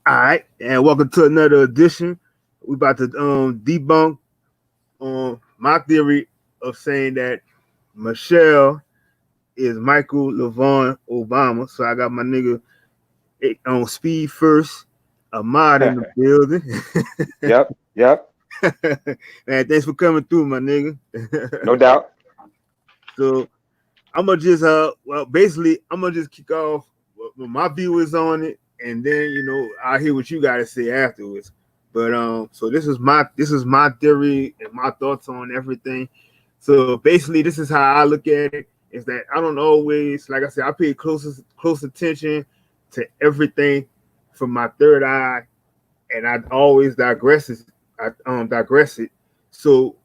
All right, and welcome to another edition. We about to debunk my theory of saying that Michelle is Michael LaVon Obama. So I got my nigga on speed first, Ahmad in the building. Yep. Man, thanks for coming through, my nigga. No doubt. So I'm gonna just basically I'm gonna just kick off with my viewers on it, and then I'll hear what you gotta say afterwards. But so this is my theory and my thoughts on everything. So basically, this is how I look at it: is that I don't always, like I said, I pay close attention to everything from my third eye, and I always digress it. So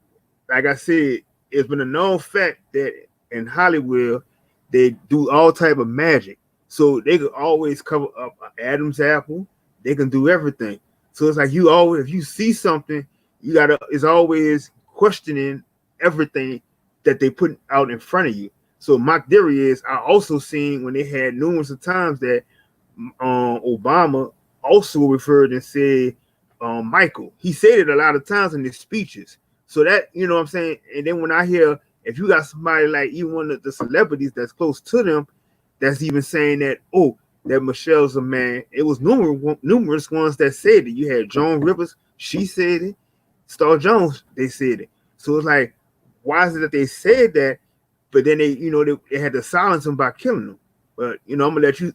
like I said, it's been a known fact that in Hollywood they do all type of magic. So they could always cover up an Adam's apple. They can do everything. So it's like you always, if you see something, you gotta. It's always questioning everything that they put out in front of you. So my theory is, I also seen when they had numerous of times that Obama also referred and said Michael. He said it a lot of times in his speeches. So that, what I'm saying. And then when I hear, if you got somebody like even one of the celebrities that's close to them, that's even saying that, oh, that Michelle's a man. It was numerous ones that said it. You had Joan Rivers, she said it. Star Jones, they said it. So it's like, why is it that they said that, but then they had to silence him by killing him? But I'm gonna let you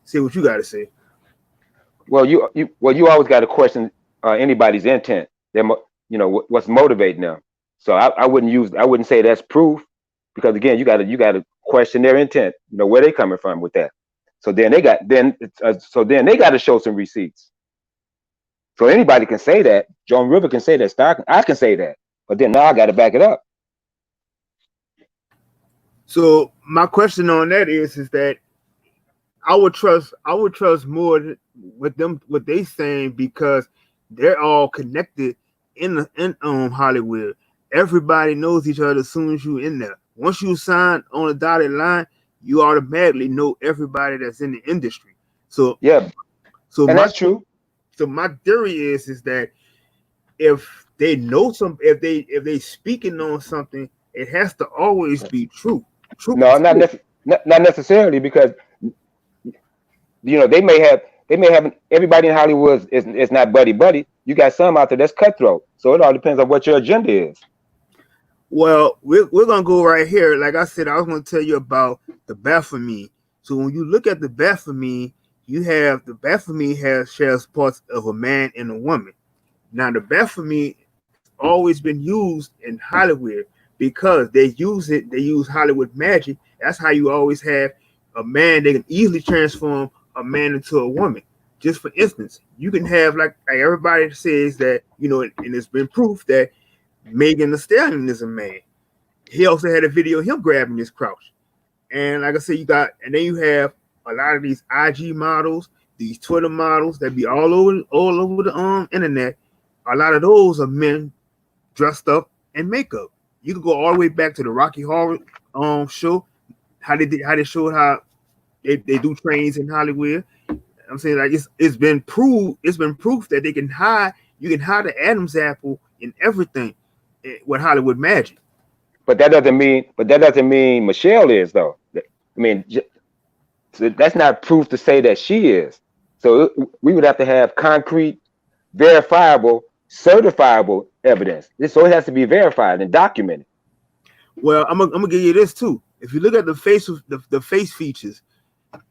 say what you got to say. Well, you always got to question anybody's intent. What's motivating them. So I wouldn't say that's proof, because again, you got to question their intent. Where they coming from with that. So then they got to show some receipts. So anybody can say that. Joan River can say that. I can say that. But then now I got to back it up. So my question on that is that I would trust more with them what they saying, because they're all connected in Hollywood. Everybody knows each other as soon as you in there. Once you sign on a dotted line, you automatically know everybody that's in the industry. So Yeah, so and my that's true. so my theory is that if they know if they speaking on something, it has to always be true. Truth No, is true. not necessarily, because they may have everybody in Hollywood is not buddy buddy. You got some out there that's cutthroat. So it all depends on what your agenda is. Well, we're gonna go right here. Like I said, I was gonna tell you about the Baphomet. So when you look at the Baphomet, you have the Baphomet has shares parts of a man and a woman. Now the Baphomet has always been used in Hollywood because they use it. They use Hollywood magic. That's how you always have a man. They can easily transform a man into a woman. Just for instance, you can have like everybody says that and it's been proof that Megan Thee Stallion is a man. He also had a video of him grabbing his crotch. And like I said, and then you have a lot of these IG models, these Twitter models that be all over the internet. A lot of those are men dressed up in makeup. You can go all the way back to the Rocky Horror show, how they showed how they do trains in Hollywood. I'm saying, like, it's been proof that they can hide you can hide the Adam's apple in everything with Hollywood magic. But that doesn't mean Michelle is, though. I mean, so that's not proof to say that she is. So we would have to have concrete, verifiable, certifiable evidence. So it has to be verified and documented. Well, I'm gonna give you this too. If you look at the face features,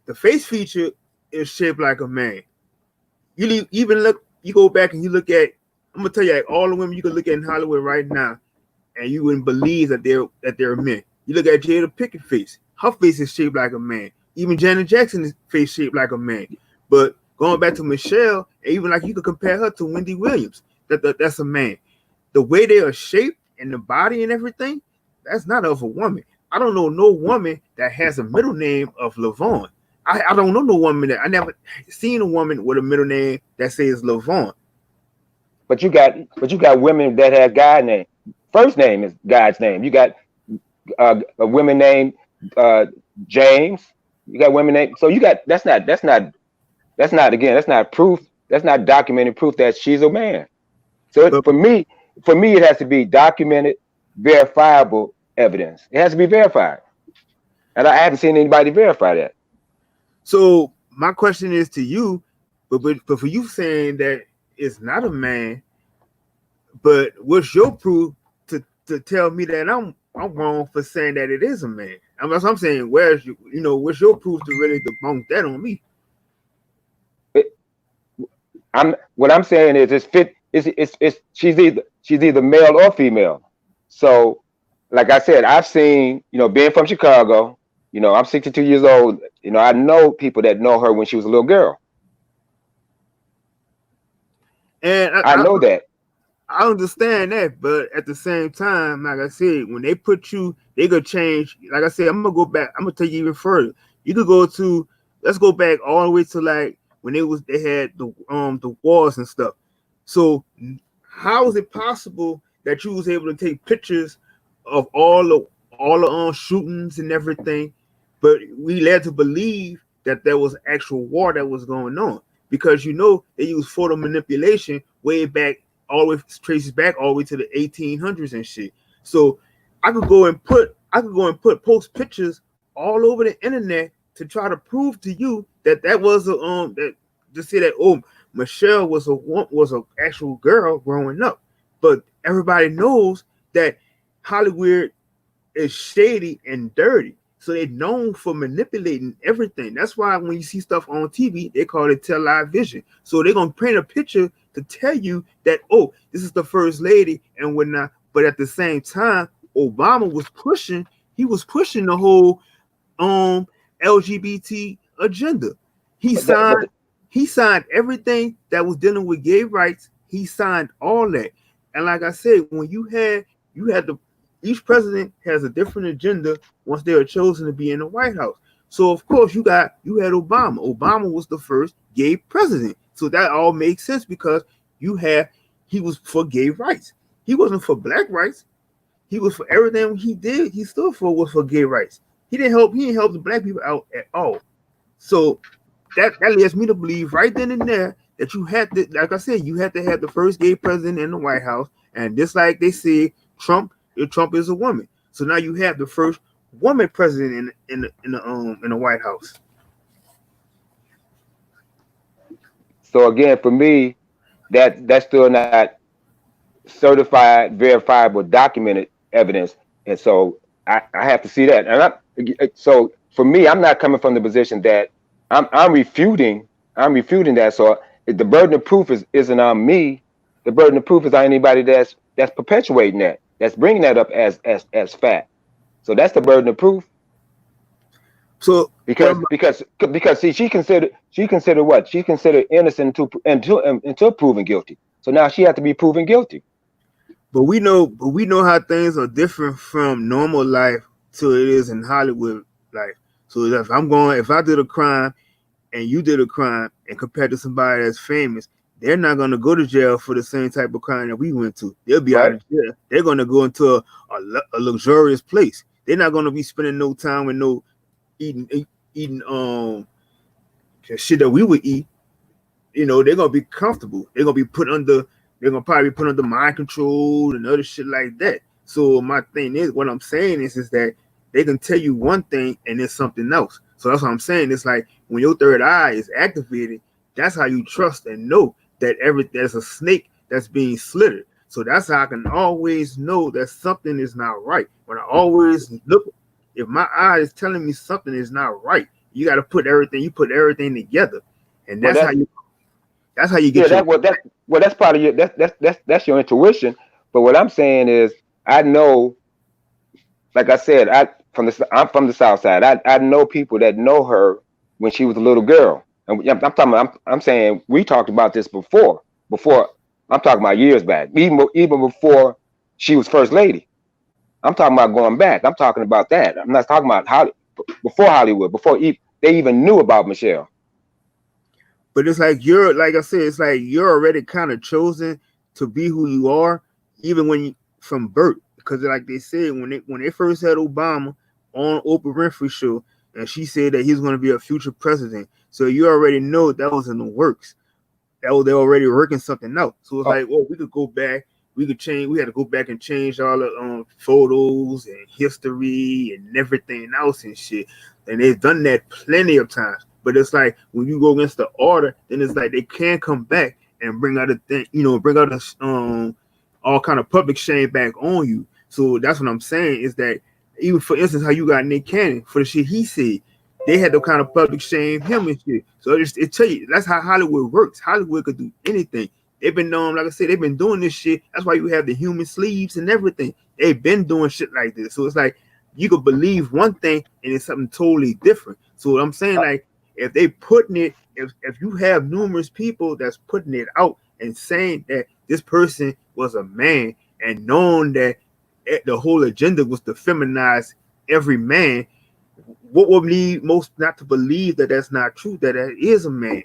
the face feature is shaped like a man. You go back and you look at. I'm gonna tell you, like, all the women you can look at in Hollywood right now, and you wouldn't believe that they're men. You look at Jada Pinkett face; her face is shaped like a man. Even Janet Jackson's face shaped like a man. But going back to Michelle, and even like you could compare her to Wendy Williams. That's a man. The way they are shaped and the body and everything, that's not of a woman. I don't know no woman that has a middle name of Lavon. I don't know no woman that I never seen a woman with a middle name that says Lavon. But you got women that have God name. First name is God's name. You got a women named James. You got women named. So you got that's not proof That's not documented proof that she's a man. So But for me, it has to be documented, verifiable evidence. It has to be verified, and I haven't seen anybody verify that. so my question is to you, but for you saying that it's not a man, but what's your proof to tell me that I'm wrong for saying that it is a man? I'm saying, where's what's your proof to really debunk that on me? It, what I'm saying is it's fit. It's she's either male or female. So, like I said, I've seen, being from Chicago. I'm 62 years old. I know people that know her when she was a little girl. And I know that. I understand that, but at the same time, like I said, when they put you, they could change. Like I said, I'm gonna go back. I'm gonna take you even further. You could go to, let's go back all the way to like when they had the wars and stuff. So how is it possible that you was able to take pictures of all the shootings and everything, but we led to believe that there was actual war that was going on because they use photo manipulation way back, all the way traces back all the way to the 1800s and shit. So I could go and post pictures all over the internet to try to prove to you that that was a that to say that, oh, Michelle was a actual girl growing up, but everybody knows that Hollywood is shady and dirty. So they're known for manipulating everything. That's why when you see stuff on TV, they call it television. So they're gonna paint a picture to tell you that, oh, this is the first lady and whatnot. But at the same time, Obama was pushing. He was pushing the whole um LGBT agenda. He But that, signed but he signed everything that was dealing with gay rights. He signed all that. And like I said, when you had the each president has a different agenda once they are chosen to be in the White House. So of course you had Obama. Obama was the first gay president. So that all makes sense because you have he was for gay rights. He wasn't for black rights. He was for everything he did. He stood for was for gay rights. He didn't help the black people out at all. So that leads me to believe right then and there that you had to, like I said, you had to have the first gay president in the White House, and just like they say, Trump is a woman. So now you have the first woman president in the White House. so again, for me, that's still not certified, verifiable, documented evidence, and so I have to see that. So for me, I'm not coming from the position that I'm refuting. I'm refuting that. So if the burden of proof isn't on me. The burden of proof is on anybody that's perpetuating that, that's bringing that up as fact. So that's the burden of proof. So what Because am because because see, she considered what? She considered innocent until proven guilty. So now she had to be proven guilty. but we know how things are different from normal life to it is in Hollywood life. So if I did a crime and you did a crime and compared to somebody that's famous, they're not gonna go to jail for the same type of crime that we went to. They'll be out Right? of jail. They're gonna go into a luxurious place. They're not gonna be spending no time with no eating shit that we would eat. They're gonna be comfortable. They're gonna probably be put under mind control and other shit like that. So my thing is, what I'm saying is that they can tell you one thing and it's something else. So that's what I'm saying. It's like when your third eye is activated, that's how you trust and know that there's a snake that's being slitted. So that's how I can always know that something is not right. When I always look, if my eye is telling me something is not right, you put everything together, and Well, that's how you yeah, get your. that's part of your that's your intuition. But what I'm saying is, I know, like I said, I'm from the South Side. I know people that know her when she was a little girl, and I'm talking. I'm saying we talked about this before. Before, I'm talking about years back, even before she was first lady. I'm talking about going back. I'm talking about that. I'm not talking about before Hollywood, before they even knew about Michelle. But it's like I said, it's like you're already kind of chosen to be who you are, even when you from birth. Because like they said, when they first had Obama on Oprah Winfrey show, and she said that he's going to be a future president, so you already know that was in the works. they're already working something out. So it's Oh, like, well, we could go back, we could change, we had to go back and change all the photos and history and everything else and shit. And they've done that plenty of times. But it's like when you go against the order, then it's like they can come back and bring out a thing, bring out a all kind of public shame back on you. So that's what I'm saying is that even for instance, how you got Nick Cannon for the shit he said, they had to kind of public shame him and shit. So it tell you that's how Hollywood works. Hollywood could do anything. They've been like I said, they've been doing this shit. That's why you have the human sleeves and everything. They've been doing shit like this. So it's like you could believe one thing and it's something totally different. So what I'm saying, like, if they putting it, if you have numerous people that's putting it out and saying that this person was a man and knowing that the whole agenda was to feminize every man, what would lead most not to believe that that's not true, that that is a man?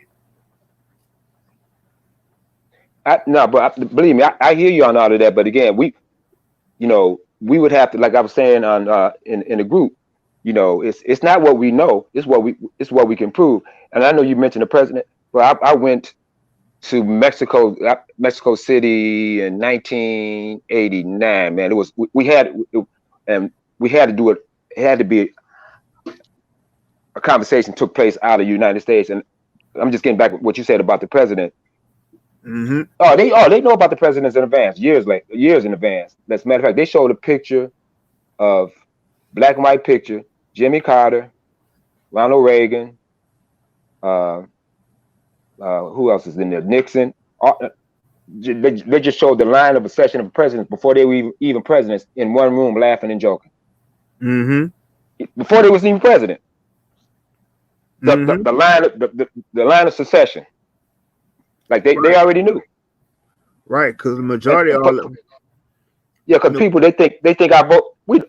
No, but believe me, I hear you on all of that. But again, we would have to, like I was saying on in the group, it's not what we know, it's what we can prove. And I know you mentioned the president, but I went to Mexico City in 1989. Man, it was and we had to do it. It had to be a conversation took place out of the United States. And I'm just getting back with what you said about the president. Mm-hmm. They know about the presidents in advance, years in advance. As a matter of fact, they showed a picture of black and white picture, Jimmy Carter, Ronald Reagan, who else is in there? Nixon. They just showed the line of accession of presidents before they were even presidents in one room, laughing and joking. Mm-hmm. Before they was even president, Mm-hmm. the line of succession, like they already knew. Right, because the majority of all of them, yeah, because people they think I vote. We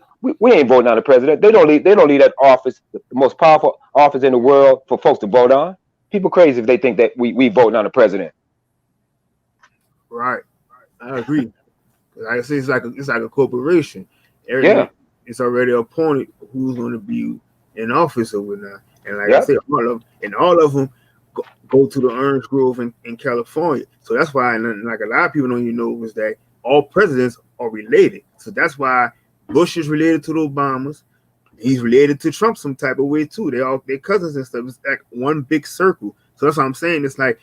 ain't voting on the president. They don't leave that office, the most powerful office in the world, for folks to vote on. People crazy if they think that we voting on the president. right. I agree. Like I say, it's like a corporation. Yeah. It's already appointed who's going to be in office over now. And like I Yeah. said, all of them go to the Orange Grove in California. So that's why, and like a lot of people don't even know, is that all presidents are related. So that's why Bush is related to the Obamas. He's related to Trump some type of way too. They're cousins and stuff. It's like one big circle. So that's what I'm saying. It's like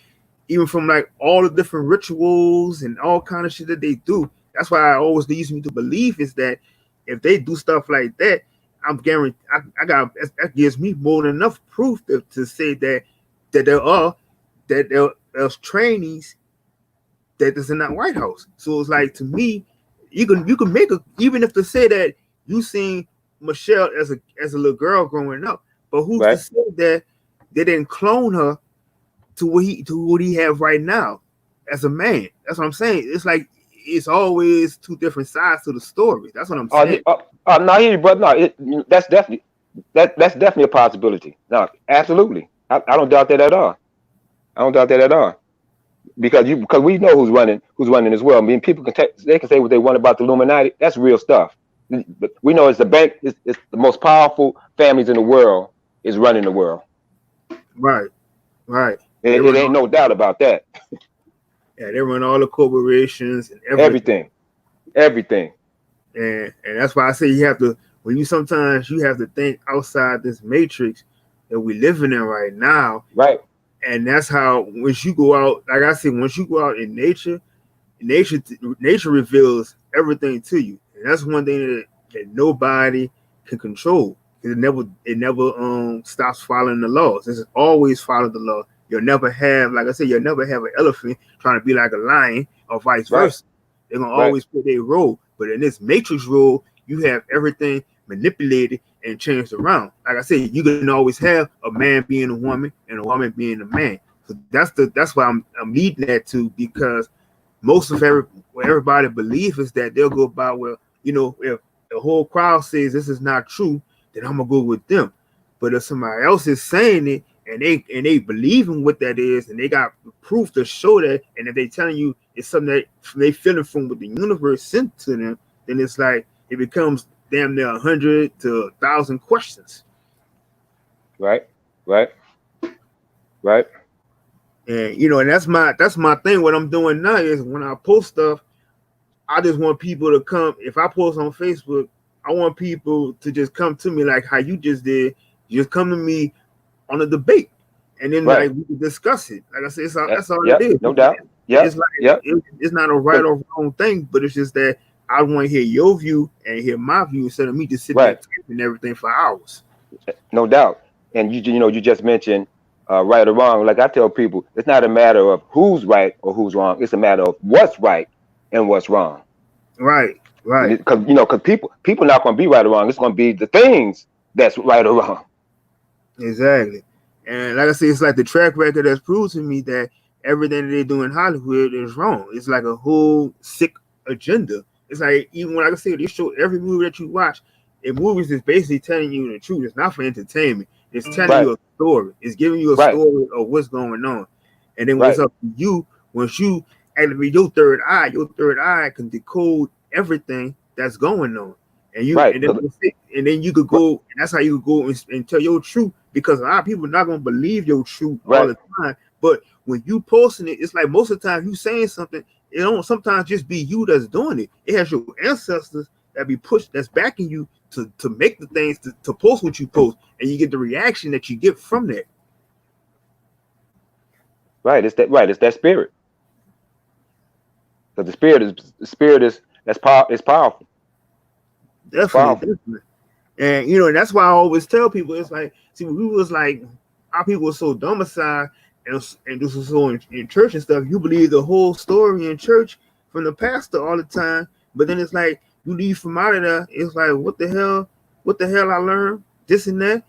even from like all the different rituals and all kind of shit that they do. That's why I always leads me to believe is that if they do stuff like that, I'm guaranteed I got that gives me more than enough proof to say there's trainees that is in that White House. So it's like to me, you can make a even if to say that you seen Micheal as a little girl growing up, but who's to Right. say that they didn't clone her to what he have right now as a man? That's what I'm saying. It's like it's always two different sides to the story. That's what I'm saying. No, I hear you, brother. No, that's definitely a possibility. No, absolutely. I don't doubt that at all. I don't doubt that at all. Because we know who's running as well. I mean, people they can say what they want about the Illuminati. That's real stuff. But we know it's the bank. It's the most powerful families in the world is running the world. Right, right. It ain't no doubt about that. Yeah, they run all the corporations and Everything. and that's why I say you have to sometimes you have to think outside this matrix that we're living in right now. Right. And that's how once you go out, like I said, once you go out in nature reveals everything to you. And that's one thing that nobody can control. It never stops following the laws. It's always follow the law. You'll never have, like I said, you'll never have an elephant trying to be like a lion or vice versa. They're gonna always play their role. But in this matrix role, you have everything manipulated and changed around. Like I said, you can always have a man being a woman and a woman being a man. So that's why I'm leading that to, because most of everybody believes is that they'll go by, well, if the whole crowd says this is not true, then I'm gonna go with them. But if somebody else is saying it and they believe in what that is and they got proof to show that, and if they telling you it's something that they feeling from what the universe sent to them, then it's like it becomes damn near 100 to 1,000 questions. Right. And and that's my thing. What I'm doing now is when I post stuff, I just want people to come. If I post on Facebook, I want people to just come to me like how you just did. You just come to me on a debate, and then Right. like we can discuss it. Like I said, that's all it Yep. is. No doubt. It's Yep. like Yep. it's not a right or wrong thing, but it's just that I want to hear your view and hear my view instead of me just sitting there Right. typing everything for hours. No doubt. And you just mentioned right or wrong. Like I tell people, it's not a matter of who's right or who's wrong. It's a matter of what's right and what's wrong. Right, right, Because people not going to be right or wrong. It's going to be the things that's right or wrong. exactly. And like I said, it's like the track record that's proved to me that everything that they do in Hollywood is wrong. It's like a whole sick agenda. It's like even when like I said, they show every movie that you watch. In movies, is basically telling you the truth. It's not for entertainment. It's telling Right. you a story. It's giving you a Right. story of what's going on. And then when it's Right. up to you, once you activate your third eye can decode everything that's going on. Right. And then you could go, and that's how you could go and tell your truth because a lot of people are not gonna believe your truth all Right. the time. But when you posting it, it's like most of the time you saying something, it don't sometimes just be you that's doing it. It has your ancestors that be pushed that's backing you to make the things to post what you post, and you get the reaction that you get from that. Right. It's that. Right. It's that spirit. Because the spirit is that's power. It's powerful. It's Definitely, powerful. definitely. And and that's why I always tell people it's like, see, when we was like our people were so domiciled and this was so in church and stuff, you believe the whole story in church from the pastor all the time. But then it's like you leave from out of there, it's like what the hell I learned, this and that.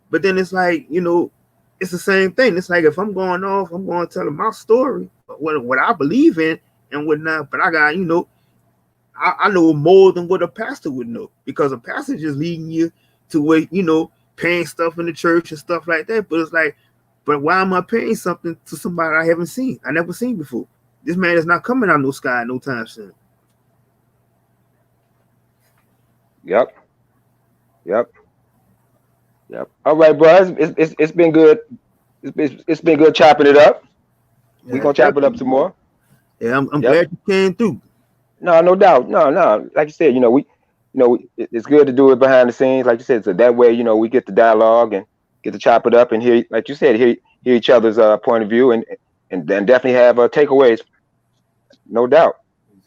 But then it's like, it's the same thing. It's like if I'm going off, I'm going to tell them my story, what I believe in and whatnot. But I got, I know more than what a pastor would know because a pastor just leading you to where paying stuff in the church and stuff like that. But it's like, but why am I paying something to somebody I haven't seen? I never seen before. This man is not coming out no sky no time soon. Yep. Yep. Yep. All right, bro. It's been good. It's been good chopping it up. We Yeah, gonna chop it up some more. yeah. I'm Yep. glad you came through. No, no doubt. No, no. Like you said, it's good to do it behind the scenes. Like you said, so that way, we get the dialogue and get to chop it up and hear, like you said, hear each other's point of view and then definitely have takeaways. No doubt.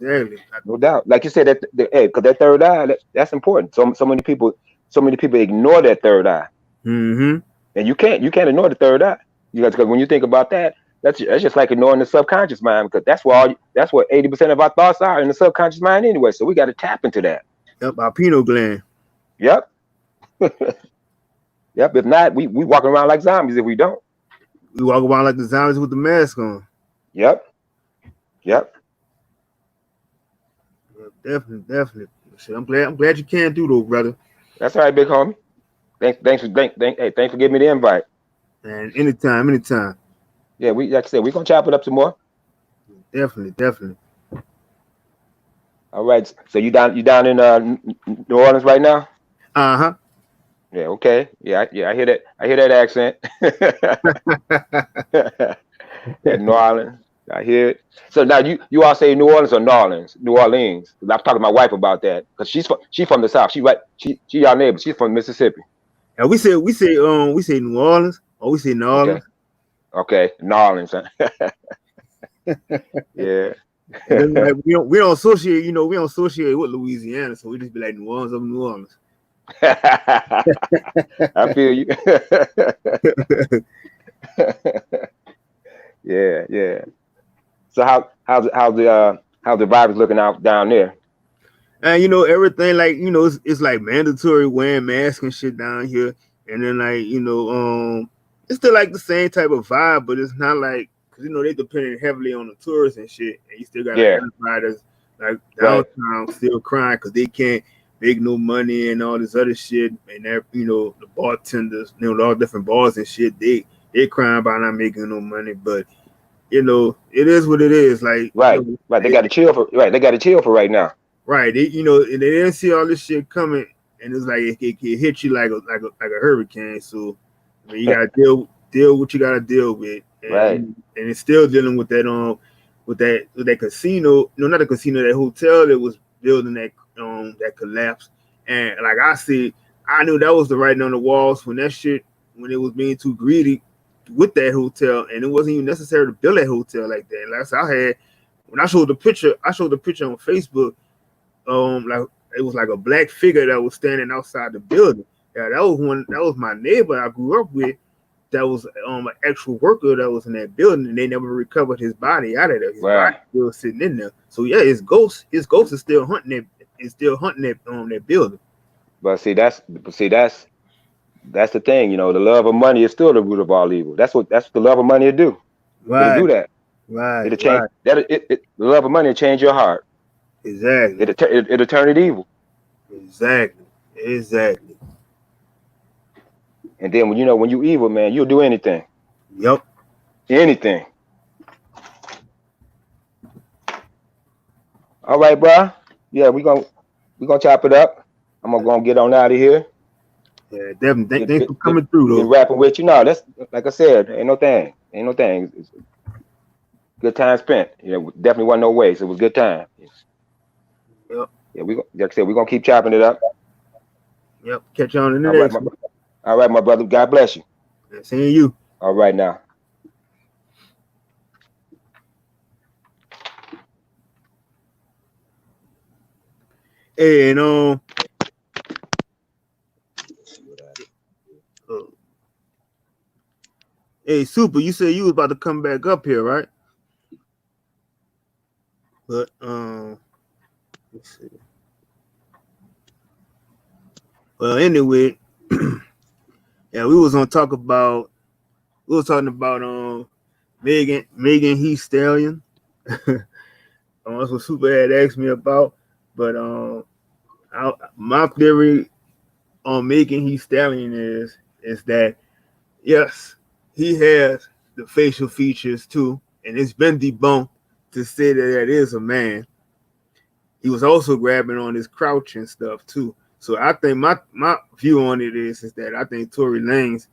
Exactly. No doubt. Like you said, hey, because that third eye, that's important. So many people ignore that third eye, Mm-hmm. and you can't ignore the third eye. Because when you think about that, that's just like ignoring the subconscious mind because that's what 80% of our thoughts are in the subconscious mind anyway. So we got to tap into that. Yep, our pineal gland. Yep. Yep. If not, we walk around like zombies if we don't. We walk around like the zombies with the mask on. Yep. Yep. Yeah, definitely, definitely. Shit, I'm glad you came through though, brother. That's all right, big homie. Thanks for giving me the invite. And anytime, anytime. Yeah, we like I said, we're gonna chop it up some more. Definitely, definitely. All right. So you down in New Orleans right now? Uh Yeah, okay. Yeah, I hear that. I hear that accent. huh. At New Orleans. I hear it. So now you all say New Orleans or New Orleans? New Orleans. 'Cause I've talked to my wife about that because she's from the South. She our neighbor. She's from Mississippi. And we say New Orleans or we say New Okay. Orleans. Okay. New Orleans. Huh? Yeah. And then like we don't associate, we don't associate with Louisiana, so we just be like New Orleans of New Orleans. I feel you. Yeah, yeah. So how's the vibes looking out down there? And everything like it's like mandatory wearing masks and shit down here. And then like it's still like the same type of vibe, but it's not like because they depending heavily on the tourists and shit. And you still got like Yeah, everybody that's like right, downtown still crying because they can't make no money and all this other shit. And that the bartenders, all different bars and shit, they crying about not making no money. But it is what it is. Like right, right. They got to chill for right. They got to chill for right now. right. And they didn't see all this shit coming, and it's like it can hit you like a hurricane. So I mean, you gotta deal what you gotta deal with, Right. and it's still dealing with that casino. No, not a casino. That hotel that was building that collapsed. And like I said, I knew that was the writing on the walls when when it was being too greedy with that hotel, and it wasn't even necessary to build that hotel like that. Last I had, when I showed the picture on Facebook. Like it was like a black figure that was standing outside the building. Yeah, that was my neighbor I grew up with. That was an actual worker that was in that building, and they never recovered his body out of there. His Wow. body still sitting in there. So yeah, his ghost is still hunting it. Is still hunting that building. But that's the thing. The love of money is still the root of all evil. That's what the love of money will do. It'll Right, do that. right, It'll change right. that. The love of money will change your heart. Exactly, It'll turn it evil. exactly, exactly. And then when you evil, man, you'll do anything. Yep. Anything. All right, bro. Yeah, we gonna chop it up. I'm gonna get on out of here. Yeah, definitely. Good, Thanks good, for good, coming through, good though. rapping with you. No, that's like I said, ain't no thing. Ain't no thing. It's good time spent. Definitely wasn't no waste. It was good time. Yep. Yeah, like I said, we're gonna keep chopping it up. Yep. Catch you on in the All right, next one. my brother. God bless you. Yeah, seeing you. All right now. Hey, and uh, hey, Super, you said you was about to come back up here, right? But let's see. Well, anyway, yeah, we was talking about Megan Heath Stallion. That's what Super had asked me about. But my theory on Megan Heath Stallion is that yes, he has the facial features too, and it's been debunked to say that that is a man. He was also grabbing on his crouch and stuff too. So I think my view on it is that I think Tory Lanez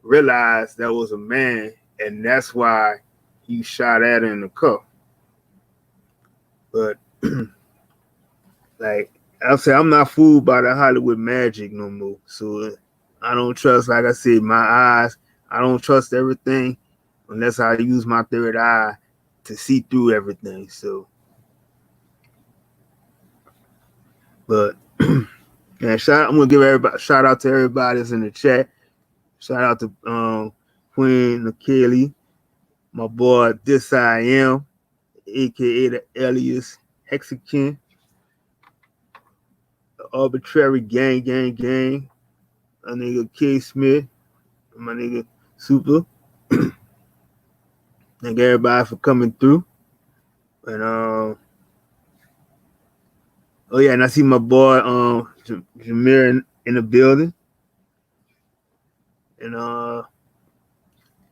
realized that was a man, and that's why he shot at her in the cuff. But like I say, I'm not fooled by the Hollywood magic no more. So I don't trust, like I said, my eyes. I don't trust everything unless I use my third eye to see through everything. So, but yeah, I'm gonna give everybody shout out to everybody that's in the chat. Shout out to Queen Micheal, my boy This I Am, aka the alias Hexakin, the arbitrary gang, my nigga K Smith, my nigga Super. Thank everybody for coming through. And oh yeah, and I see my boy Jameer in the building. And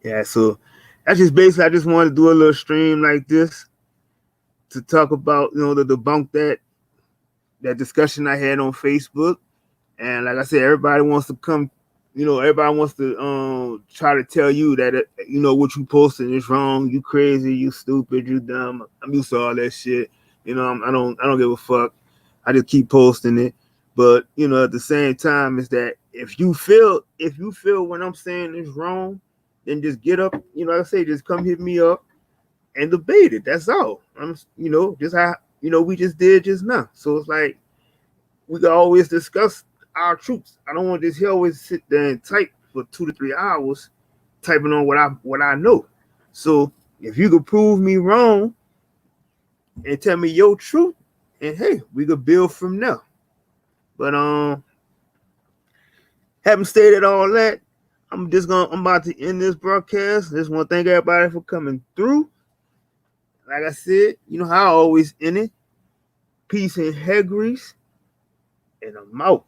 yeah, so that's just basically I just wanted to do a little stream like this to talk about, to debunk that discussion I had on Facebook. And like I said, everybody wants to come, everybody wants to try to tell you that what you posting is wrong, you crazy, you stupid, you dumb. I'm used to all that shit. I don't give a fuck. I just keep posting it. But at the same time, is that if you feel what I'm saying is wrong, then just get up. Like I say, just come hit me up and debate it. That's all. Just how we just did just now. So it's like we can always discuss our truths. I don't want to just always sit there and type for 2 to 3 hours, typing on what I know. So if you could prove me wrong and tell me your truth, and hey, we could build from there. But having stated all that, I'm about to end this broadcast. Just want to thank everybody for coming through. Like I said, how I always end it. Peace and hair grease, and I'm out.